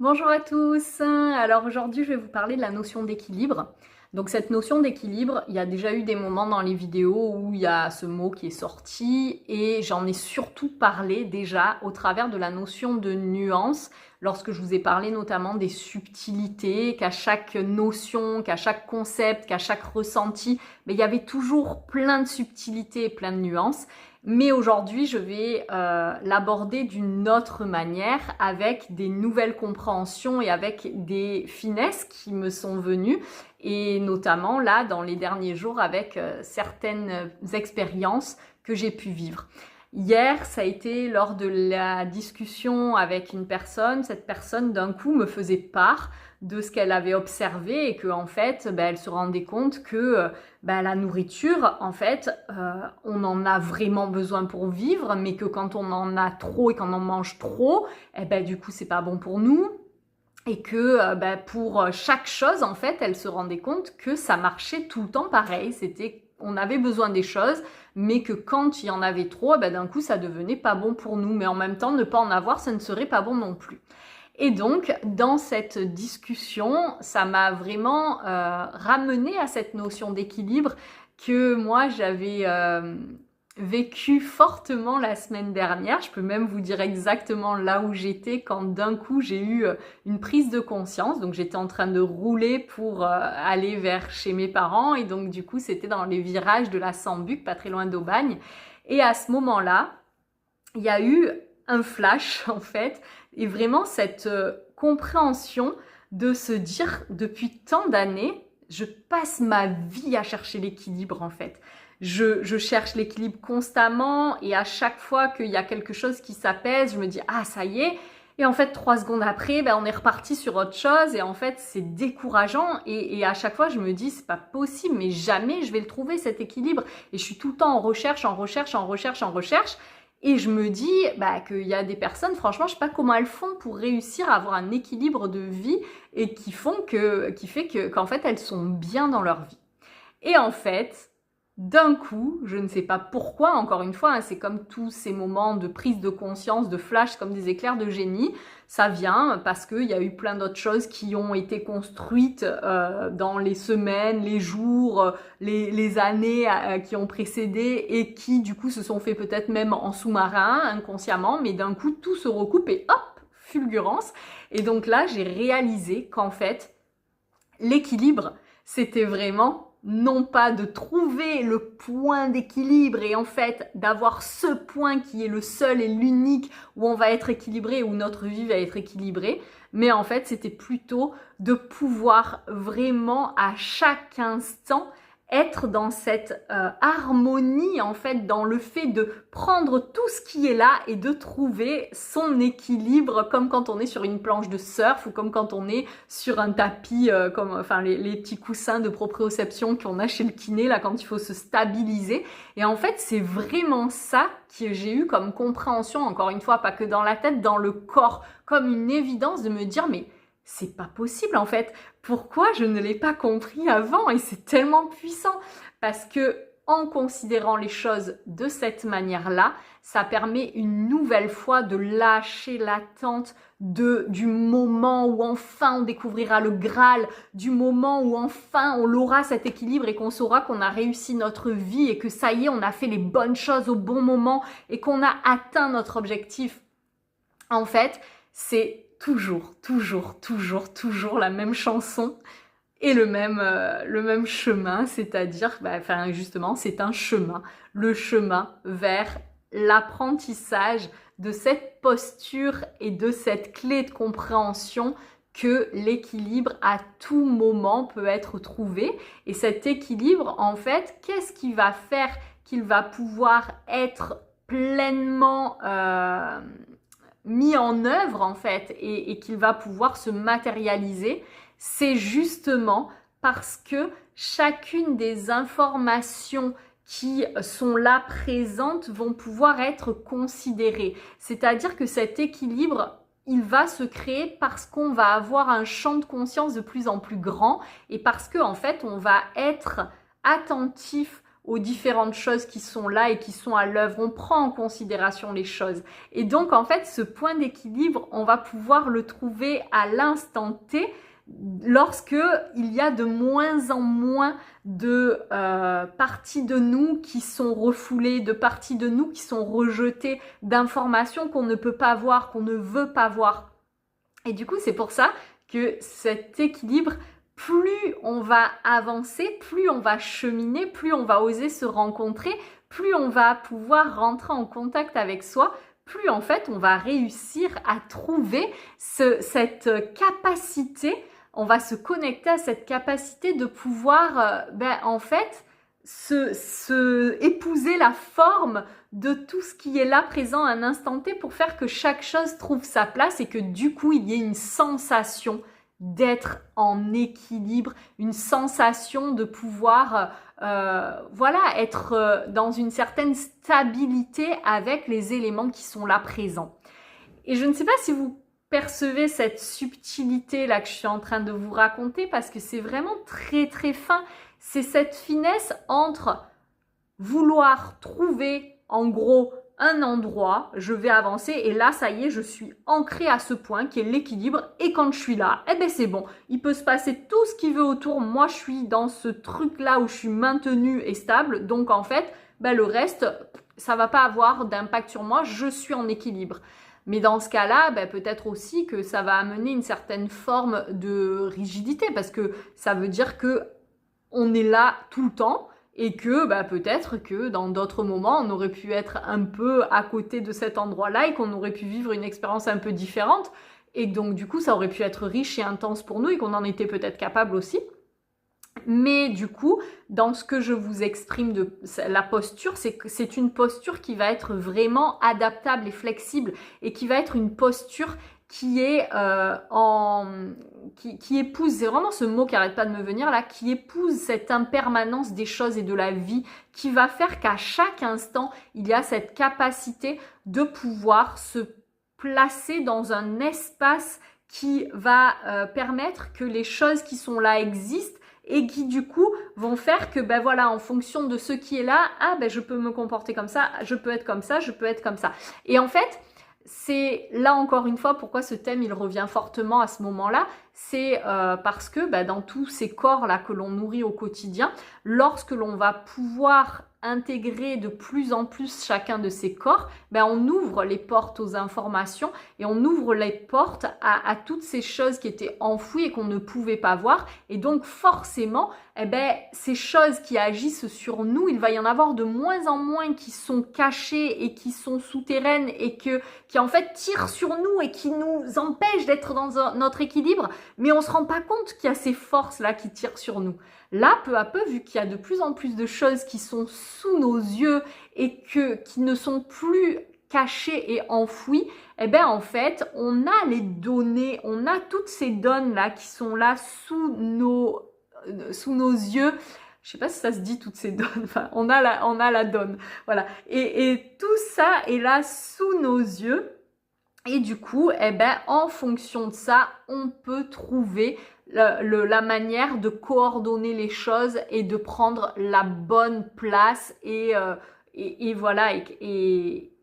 Bonjour à tous. Alors aujourd'hui, je vais vous parler de la notion d'équilibre. Donc cette notion d'équilibre, il y a déjà eu des moments dans les vidéos où il y a ce mot qui est sorti et j'en ai surtout parlé déjà au travers de la notion de nuance lorsque je vous ai parlé notamment des subtilités, qu'à chaque notion, qu'à chaque concept, qu'à chaque ressenti, mais il y avait toujours plein de subtilités et plein de nuances. Mais aujourd'hui, je vais l'aborder d'une autre manière, avec des nouvelles compréhensions et avec des finesses qui me sont venues, et notamment là, dans les derniers jours, avec certaines expériences que j'ai pu vivre. Hier, ça a été lors de la discussion avec une personne. Cette personne, d'un coup, me faisait part de ce qu'elle avait observé et que, en fait, elle se rendait compte que la nourriture, en fait, on en a vraiment besoin pour vivre, mais que quand on en a trop et qu'on en mange trop, du coup, c'est pas bon pour nous. Et que pour chaque chose, en fait, elle se rendait compte que ça marchait tout le temps pareil. On avait besoin des choses, mais que quand il y en avait trop, d'un coup, ça devenait pas bon pour nous. Mais en même temps, ne pas en avoir, ça ne serait pas bon non plus. Et donc, dans cette discussion, ça m'a vraiment ramené à cette notion d'équilibre que moi, j'avais vécu fortement la semaine dernière. Je peux même vous dire exactement là où j'étais quand d'un coup, j'ai eu une prise de conscience. Donc, j'étais en train de rouler pour aller vers chez mes parents. Et donc, du coup, c'était dans les virages de la Sambuc, pas très loin d'Aubagne. Et à ce moment-là, il y a eu un flash, en fait, et vraiment cette compréhension de se dire, depuis tant d'années, je passe ma vie à chercher l'équilibre, en fait. Je cherche l'équilibre constamment et à chaque fois qu'il y a quelque chose qui s'apaise, je me dis « Ah, ça y est !» Et en fait, 3 secondes après, on est reparti sur autre chose et en fait, c'est décourageant et à chaque fois, je me dis « C'est pas possible, mais jamais je vais le trouver, cet équilibre. » Et je suis tout le temps en recherche, en recherche, en recherche, en recherche. Et je me dis qu'il y a des personnes, franchement, je sais pas comment elles font pour réussir à avoir un équilibre de vie et qui fait qu'en fait, elles sont bien dans leur vie. Et en fait, d'un coup, je ne sais pas pourquoi, encore une fois, c'est comme tous ces moments de prise de conscience, de flash, comme des éclairs de génie, ça vient parce qu'il y a eu plein d'autres choses qui ont été construites dans les semaines, les jours, les années qui ont précédé et qui, du coup, se sont fait peut-être même en sous-marin, inconsciemment, mais d'un coup, tout se recoupe et hop, fulgurance. Et donc là, j'ai réalisé qu'en fait, l'équilibre, c'était vraiment non pas de trouver le point d'équilibre et en fait d'avoir ce point qui est le seul et l'unique où on va être équilibré, où notre vie va être équilibrée, mais en fait c'était plutôt de pouvoir vraiment à chaque instant être dans cette harmonie, en fait, dans le fait de prendre tout ce qui est là et de trouver son équilibre, comme quand on est sur une planche de surf ou comme quand on est sur un tapis, les petits coussins de proprioception qu'on a chez le kiné, là, quand il faut se stabiliser. Et en fait, c'est vraiment ça que j'ai eu comme compréhension, encore une fois, pas que dans la tête, dans le corps, comme une évidence de me dire, mais c'est pas possible en fait. Pourquoi je ne l'ai pas compris avant? Et c'est tellement puissant parce que en considérant les choses de cette manière-là, ça permet une nouvelle fois de lâcher l'attente du moment où enfin on découvrira le Graal, du moment où enfin on aura cet équilibre et qu'on saura qu'on a réussi notre vie et que ça y est, on a fait les bonnes choses au bon moment et qu'on a atteint notre objectif. En fait, c'est toujours la même chanson et le même chemin, c'est-à-dire, justement, c'est un chemin, le chemin vers l'apprentissage de cette posture et de cette clé de compréhension que l'équilibre à tout moment peut être trouvé. Et cet équilibre, en fait, qu'est-ce qui va faire qu'il va pouvoir être pleinement mis en œuvre en fait et qu'il va pouvoir se matérialiser, c'est justement parce que chacune des informations qui sont là présentes vont pouvoir être considérées. C'est-à-dire que cet équilibre, il va se créer parce qu'on va avoir un champ de conscience de plus en plus grand et parce que en fait, on va être attentif aux différentes choses qui sont là et qui sont à l'œuvre. On prend en considération les choses. Et donc, en fait, ce point d'équilibre, on va pouvoir le trouver à l'instant T lorsque il y a de moins en moins de parties de nous qui sont refoulées, de parties de nous qui sont rejetées, d'informations qu'on ne peut pas voir, qu'on ne veut pas voir. Et du coup, c'est pour ça que cet équilibre, plus on va avancer, plus on va cheminer, plus on va oser se rencontrer, plus on va pouvoir rentrer en contact avec soi, plus en fait on va réussir à trouver cette capacité, on va se connecter à cette capacité de pouvoir en fait épouser la forme de tout ce qui est là présent à un instant T pour faire que chaque chose trouve sa place et que du coup il y ait une sensation d'être en équilibre, une sensation de pouvoir être dans une certaine stabilité avec les éléments qui sont là présents. Et je ne sais pas si vous percevez cette subtilité là que je suis en train de vous raconter parce que c'est vraiment très très fin. C'est cette finesse entre vouloir trouver en gros un endroit, je vais avancer et là ça y est, je suis ancrée à ce point qui est l'équilibre et quand je suis là, eh ben c'est bon, il peut se passer tout ce qu'il veut autour, moi je suis dans ce truc là où je suis maintenue et stable, donc en fait le reste ça va pas avoir d'impact sur moi, je suis en équilibre. Mais dans ce cas-là, peut-être aussi que ça va amener une certaine forme de rigidité parce que ça veut dire que on est là tout le temps et que peut-être que dans d'autres moments, on aurait pu être un peu à côté de cet endroit-là et qu'on aurait pu vivre une expérience un peu différente. Et donc, du coup, ça aurait pu être riche et intense pour nous et qu'on en était peut-être capable aussi. Mais du coup, dans ce que je vous exprime de la posture, c'est que c'est une posture qui va être vraiment adaptable et flexible et qui va être une posture qui est qui épouse, c'est vraiment ce mot qui arrête pas de me venir là, qui épouse cette impermanence des choses et de la vie, qui va faire qu'à chaque instant, il y a cette capacité de pouvoir se placer dans un espace qui va permettre que les choses qui sont là existent et qui du coup vont faire que en fonction de ce qui est là, je peux me comporter comme ça, je peux être comme ça, je peux être comme ça. Et en fait, c'est là encore une fois pourquoi ce thème il revient fortement à ce moment-là, c'est parce que dans tous ces corps-là que l'on nourrit au quotidien, lorsque l'on va pouvoir intégrer de plus en plus chacun de ces corps, on ouvre les portes aux informations et on ouvre les portes à toutes ces choses qui étaient enfouies et qu'on ne pouvait pas voir. Et donc forcément, ces choses qui agissent sur nous, il va y en avoir de moins en moins qui sont cachées et qui sont souterraines et qui en fait tirent sur nous et qui nous empêchent d'être dans notre équilibre, mais on se rend pas compte qu'il y a ces forces-là qui tirent sur nous. Là, peu à peu, vu qu'il y a de plus en plus de choses qui sont sous nos yeux et qui ne sont plus cachées et enfouies, en fait, on a les données, on a toutes ces donnes-là qui sont là sous nos yeux. Je sais pas si ça se dit toutes ces donnes, enfin, on a la donne, voilà. Et tout ça est là sous nos yeux. Et du coup, en fonction de ça, on peut trouver la manière de coordonner les choses et de prendre la bonne place et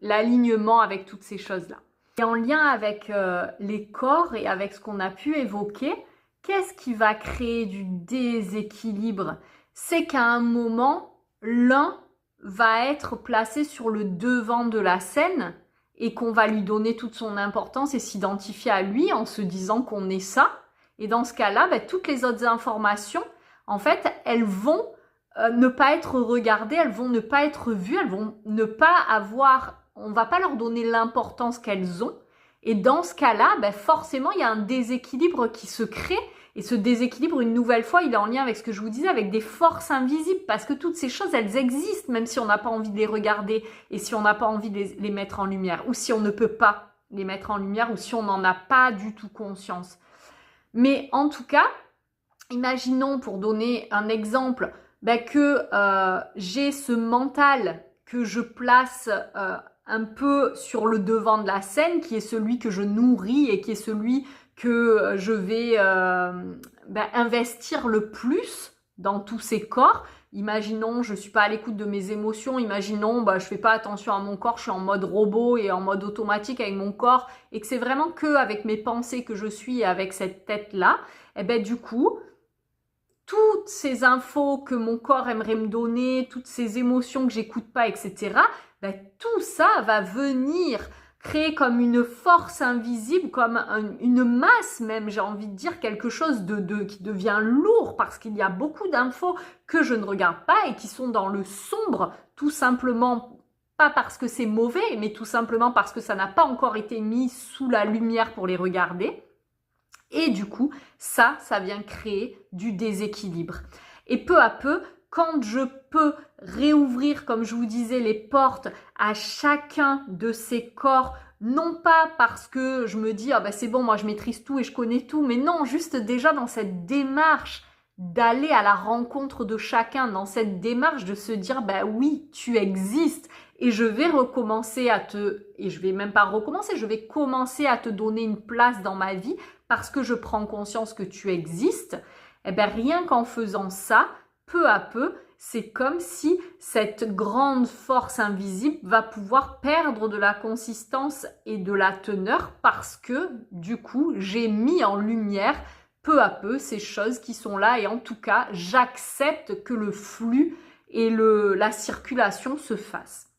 l'alignement avec toutes ces choses-là. Et en lien avec les corps et avec ce qu'on a pu évoquer, qu'est-ce qui va créer du déséquilibre? C'est qu'à un moment, l'un va être placé sur le devant de la scène et qu'on va lui donner toute son importance et s'identifier à lui en se disant qu'on est ça. Et dans ce cas-là, toutes les autres informations, en fait, elles vont ne pas être regardées, elles vont ne pas être vues, elles vont ne pas avoir, on va pas leur donner l'importance qu'elles ont. Et dans ce cas-là, forcément, il y a un déséquilibre qui se crée. Et ce déséquilibre, une nouvelle fois, il est en lien avec ce que je vous disais, avec des forces invisibles, parce que toutes ces choses, elles existent, même si on n'a pas envie de les regarder et si on n'a pas envie de les mettre en lumière, ou si on ne peut pas les mettre en lumière, ou si on n'en a pas du tout conscience. Mais en tout cas, imaginons, pour donner un exemple, que j'ai ce mental que je place un peu sur le devant de la scène, qui est celui que je nourris et qui est celui que je vais investir le plus dans tous ces corps. imaginons je suis pas à l'écoute de mes émotions, imaginons je fais pas attention à mon corps, je suis en mode robot et en mode automatique avec mon corps et que c'est vraiment que avec mes pensées que je suis et avec cette tête-là, du coup, toutes ces infos que mon corps aimerait me donner, toutes ces émotions que j'écoute pas, etc., tout ça va venir créer comme une force invisible, comme une masse même, j'ai envie de dire, quelque chose qui devient lourd parce qu'il y a beaucoup d'infos que je ne regarde pas et qui sont dans le sombre, tout simplement, pas parce que c'est mauvais, mais tout simplement parce que ça n'a pas encore été mis sous la lumière pour les regarder. Et du coup, ça vient créer du déséquilibre. Et peu à peu, quand je peux réouvrir, comme je vous disais, les portes à chacun de ces corps, non pas parce que je me dis « c'est bon, moi je maîtrise tout et je connais tout », mais non, juste déjà dans cette démarche d'aller à la rencontre de chacun, dans cette démarche de se dire « oui, tu existes ». Et je vais recommencer je vais même pas recommencer, je vais commencer à te donner une place dans ma vie parce que je prends conscience que tu existes. Rien qu'en faisant ça, peu à peu, c'est comme si cette grande force invisible va pouvoir perdre de la consistance et de la teneur parce que, du coup, j'ai mis en lumière peu à peu ces choses qui sont là et en tout cas, j'accepte que le flux et la circulation se fassent.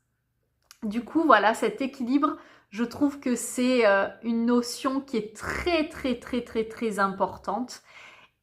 Du coup, voilà, cet équilibre, je trouve que c'est une notion qui est très, très, très, très, très importante.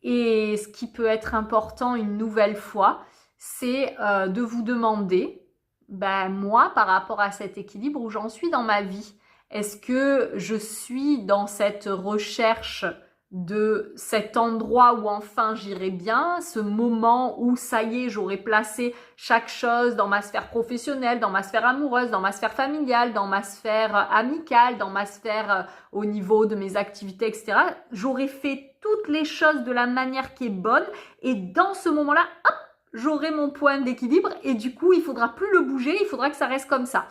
Et ce qui peut être important une nouvelle fois, c'est de vous demander, moi, par rapport à cet équilibre, où j'en suis dans ma vie. Est-ce que je suis dans cette recherche de cet endroit où enfin j'irai bien, ce moment où ça y est, j'aurai placé chaque chose dans ma sphère professionnelle, dans ma sphère amoureuse, dans ma sphère familiale, dans ma sphère amicale, dans ma sphère au niveau de mes activités, etc. J'aurai fait toutes les choses de la manière qui est bonne et dans ce moment-là, hop, j'aurai mon point d'équilibre et du coup, il faudra plus le bouger, il faudra que ça reste comme ça.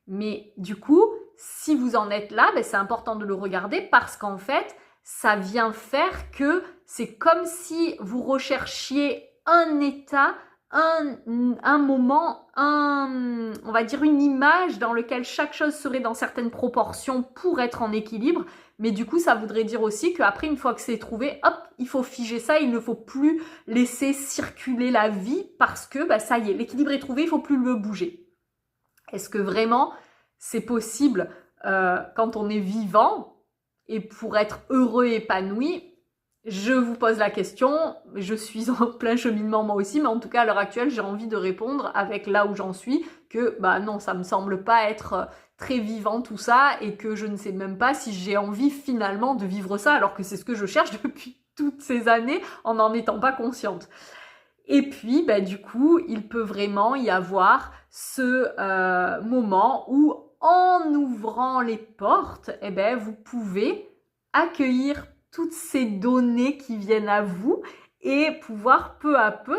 Mais du coup, si vous en êtes là, c'est important de le regarder parce qu'en fait, ça vient faire que c'est comme si vous recherchiez un état, un moment, on va dire une image dans lequel chaque chose serait dans certaines proportions pour être en équilibre. Mais du coup, ça voudrait dire aussi qu'après, une fois que c'est trouvé, hop, il faut figer ça, il ne faut plus laisser circuler la vie parce que ça y est, l'équilibre est trouvé, il ne faut plus le bouger. Est-ce que vraiment c'est possible quand on est vivant? Et pour être heureux et épanoui, je vous pose la question, je suis en plein cheminement moi aussi, mais en tout cas à l'heure actuelle, j'ai envie de répondre avec là où j'en suis, que non, ça me semble pas être très vivant tout ça, et que je ne sais même pas si j'ai envie finalement de vivre ça, alors que c'est ce que je cherche depuis toutes ces années en n'en étant pas consciente. Et puis, du coup, il peut vraiment y avoir ce moment où en ouvrant les portes, vous pouvez accueillir toutes ces données qui viennent à vous et pouvoir peu à peu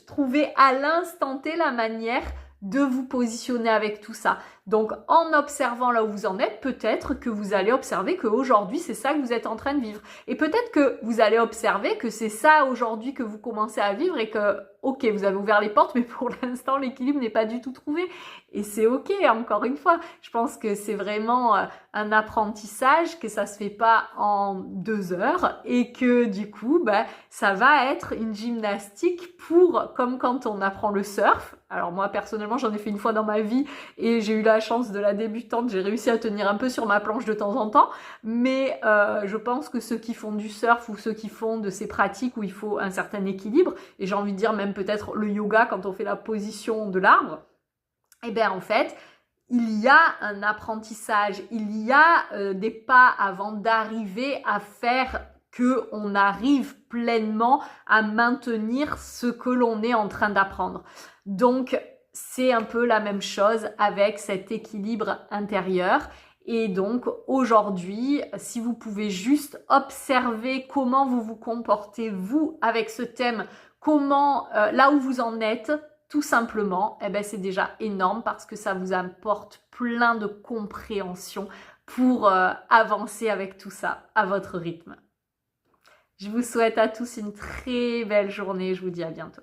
trouver à l'instant T la manière de vous positionner avec tout ça. Donc, en observant là où vous en êtes, peut-être que vous allez observer qu'aujourd'hui, c'est ça que vous êtes en train de vivre. Et peut-être que vous allez observer que c'est ça aujourd'hui que vous commencez à vivre et que, ok, vous avez ouvert les portes, mais pour l'instant, l'équilibre n'est pas du tout trouvé. Et c'est ok, encore une fois. Je pense que c'est vraiment un apprentissage, que ça se fait pas en 2 heures et que du coup, ça va être une gymnastique comme quand on apprend le surf. Alors moi, personnellement, j'en ai fait une fois dans ma vie et j'ai eu la chance de la débutante, j'ai réussi à tenir un peu sur ma planche de temps en temps, mais je pense que ceux qui font du surf ou ceux qui font de ces pratiques où il faut un certain équilibre, et j'ai envie de dire même peut-être le yoga quand on fait la position de l'arbre, en fait, il y a un apprentissage, il y a des pas avant d'arriver à faire qu'on arrive pleinement à maintenir ce que l'on est en train d'apprendre. Donc, c'est un peu la même chose avec cet équilibre intérieur. Et donc, aujourd'hui, si vous pouvez juste observer comment vous vous comportez, vous, avec ce thème, comment, là où vous en êtes, tout simplement, c'est déjà énorme parce que ça vous apporte plein de compréhension pour avancer avec tout ça à votre rythme. Je vous souhaite à tous une très belle journée. Je vous dis à bientôt.